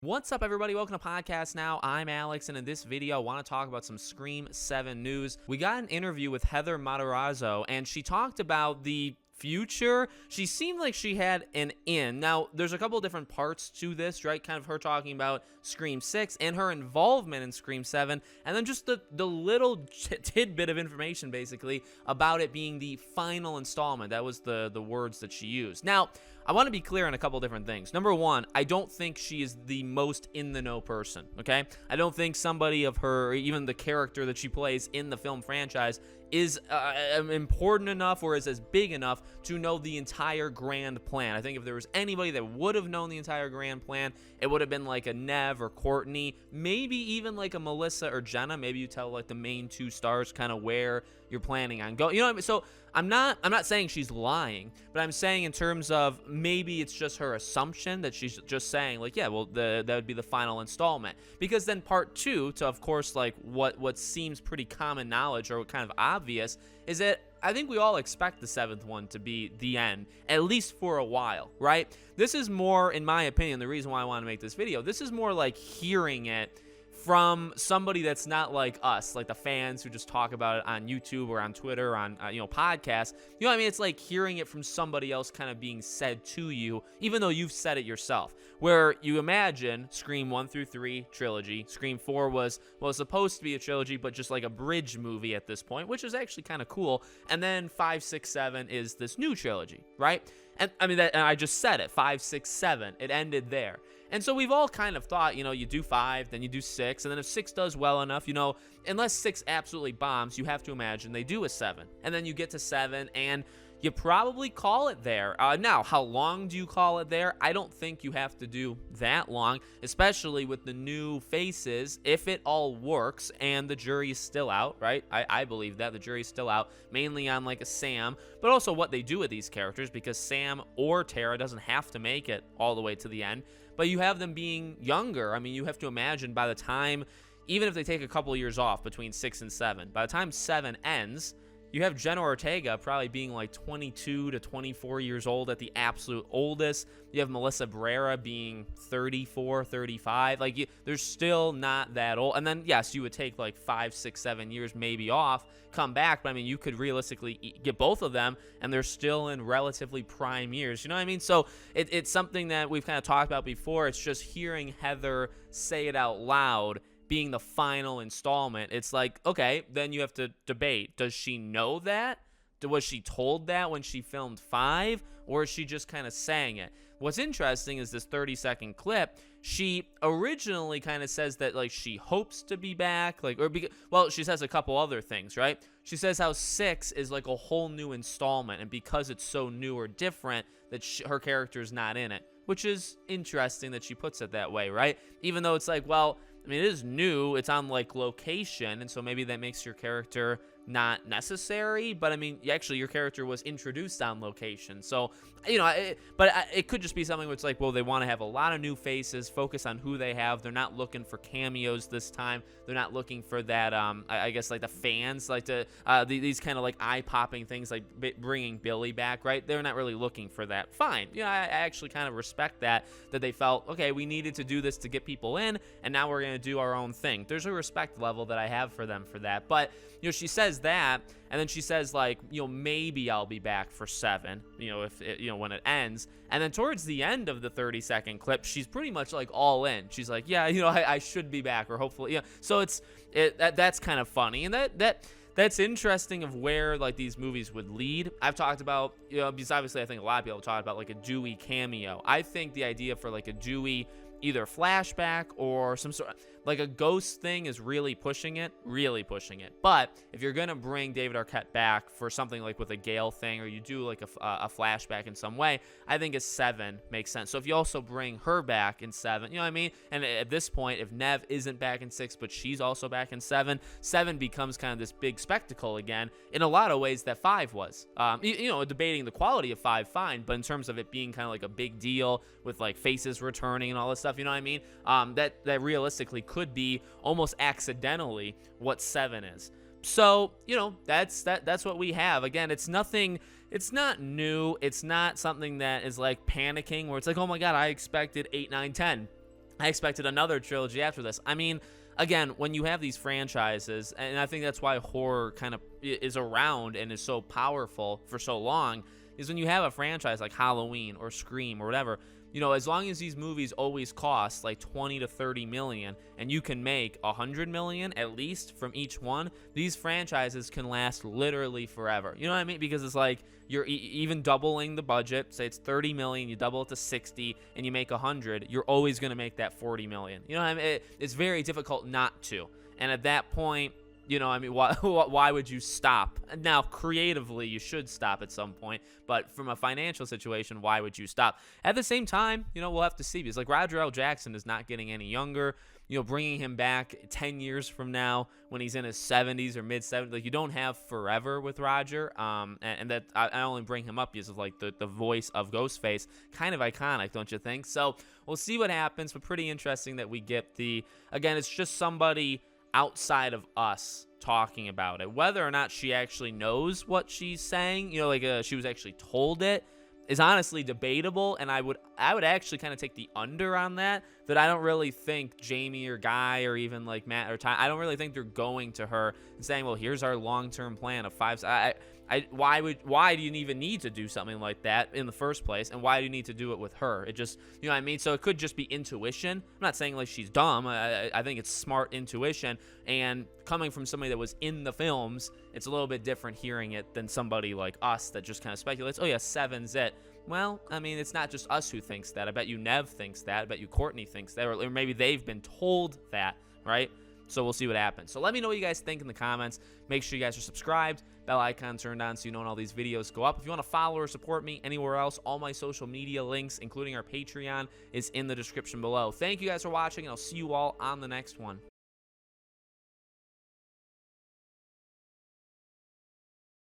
What's up, everybody? Welcome to Podcast Now. I'm Alex, and in this video, I want to talk about some Scream 7 news. We got an interview with Heather Matarazzo, and she talked about the future. She seemed like she had an in. Now, there's a couple different parts to this, right? Kind of her talking about Scream 6 and her involvement in Scream 7, and then just the little tidbit of information, basically, about it being the final installment. That was the words that she used. Now, I want to be clear on a couple different things. Number one, I don't think she is the most in-the-know person, okay? I don't think somebody of her, or even the character that she plays in the film franchise, is important enough or is as big enough to know the entire grand plan. I think if there was anybody that would have known the entire grand plan, it would have been like a Nev or Courtney, maybe even like a Melissa or Jenna. Maybe you tell like the main two stars kind of where you're planning on going. You know what I mean? So I'm not saying she's lying, but I'm saying in terms of maybe it's just her assumption that she's just saying like, yeah, well, that would be the final installment. Because then part two, to of course like what seems pretty common knowledge or kind of obvious, is that I think we all expect the seventh one to be the end, at least for a while, right? This is more, in my opinion, the reason why I want to make this video, this is more like hearing it from somebody that's not like us, like the fans who just talk about it on YouTube or on Twitter or on podcasts. You know what I mean? It's like hearing it from somebody else kind of being said to you, even though you've said it yourself. Where you imagine Scream 1 through 3 trilogy, Scream 4 was supposed to be a trilogy, but just like a bridge movie at this point, which is actually kind of cool. And then 5, 6, 7 is this new trilogy, right? And I mean, and I just said it, 5, 6, 7, it ended there. And so we've all kind of thought, you do 5, then you do 6, and then if 6 does well enough, unless 6 absolutely bombs, you have to imagine they do a 7. And then you get to 7, and you probably call it there. Now, how long do you call it there? I don't think you have to do that long, especially with the new faces, if it all works and the jury is still out, right? I believe that the jury is still out, mainly on like a Sam, but also what they do with these characters, because Sam or Tara doesn't have to make it all the way to the end, but you have them being younger. I mean, you have to imagine by the time, even if they take a couple years off between 6 and 7, by the time 7 ends, you have Jenna Ortega probably being like 22 to 24 years old at the absolute oldest. You have Melissa Barrera being 34, 35. They're still not that old. And then, yes, you would take like 5, 6, 7 years maybe off, come back. But I mean, you could realistically get both of them, and they're still in relatively prime years. You know what I mean? So it's something that we've kind of talked about before. It's just hearing Heather say it out loud being the final installment. It's like, okay, then you have to debate. Does she know that? Was she told that when she filmed 5? Or is she just kind of saying it? What's interesting is this 30-second clip. She originally kind of says that like she hopes to be back, she says a couple other things, right? She says how 6 is like a whole new installment, and because it's so new or different, that her character's not in it, which is interesting that she puts it that way, right? Even though it's like, well, I mean, it is new, it's on like location, and so maybe that makes your character not necessary, but I mean, actually your character was introduced on location, so it could just be something where it's like, well, they want to have a lot of new faces, focus on who they have. They're not looking for cameos this time. They're not looking for that I guess like the fans like to these kind of like eye-popping things like bringing Billy back, right? They're not really looking for that. Fine, I actually kind of respect that they felt, okay, we needed to do this to get people in, and now we're going to do our own thing. There's a respect level that I have for them for that. But she says that, and then she says like, maybe I'll be back for 7, if it, when it ends. And then towards the end of the 30-second clip, she's pretty much like all in. She's like, yeah, I should be back, or hopefully, so that's kind of funny, and that's interesting of where like these movies would lead. I've talked about, because obviously I think a lot of people talk about like a Dewey cameo. I think the idea for like a Dewey either flashback or some sort of like a ghost thing is really pushing it. But if you're gonna bring David Arquette back for something like with a Gale thing, or you do like a flashback in some way, I think a 7 makes sense. So if you also bring her back in 7, you know what I mean? And at this point, if Nev isn't back in 6, but she's also back in 7 becomes kind of this big spectacle again, in a lot of ways that 5 was. Debating the quality of 5, fine, but in terms of it being kind of like a big deal with like faces returning and all this stuff, you know what I mean? That realistically could be almost accidentally what 7 is. So, that's what we have. Again, it's not new. It's not something that is like panicking where it's like, oh my God, I expected 8, 9, 10. I expected another trilogy after this. I mean, again, when you have these franchises, and I think that's why horror kind of is around and is so powerful for so long, is when you have a franchise like Halloween or Scream or whatever, you know, as long as these movies always cost like 20 to 30 million and you can make 100 million at least from each one, these franchises can last literally forever. You know what I mean? Because it's like you're even doubling the budget. Say it's 30 million, you double it to 60 and you make 100, you're always going to make that 40 million. You know what I mean? It's very difficult not to. And at that point, you know, I mean, why would you stop? Now, creatively, you should stop at some point, but from a financial situation, why would you stop? At the same time, you know, we'll have to see, because like Roger L. Jackson is not getting any younger. You know, bringing him back 10 years from now when he's in his 70s or mid 70s, like, you don't have forever with Roger. And that I only bring him up because of like the voice of Ghostface, kind of iconic, don't you think? So we'll see what happens, but pretty interesting that we get again, it's just somebody outside of us talking about it. Whether or not she actually knows what she's saying, you know, like she was actually told it, is honestly debatable. And I would actually kind of take the under on that I don't really think Jamie or Guy or even like Matt or Ty, I don't really think they're going to her and saying, well, here's our long-term plan of 5. Why do you even need to do something like that in the first place? And why do you need to do it with her? It just, you know what I mean? So it could just be intuition. I'm not saying like she's dumb. I think it's smart intuition. And coming from somebody that was in the films, it's a little bit different hearing it than somebody like us that just kind of speculates, oh yeah, 7's it. Well, I mean, it's not just us who thinks that. I bet you Nev thinks that. I bet you Courtney thinks that. Or maybe they've been told that, right? So we'll see what happens. So let me know what you guys think in the comments. Make sure you guys are subscribed, bell icon turned on so you know when all these videos go up. If you want to follow or support me anywhere else, all my social media links, including our Patreon, is in the description below. Thank you guys for watching, and I'll see you all on the next one.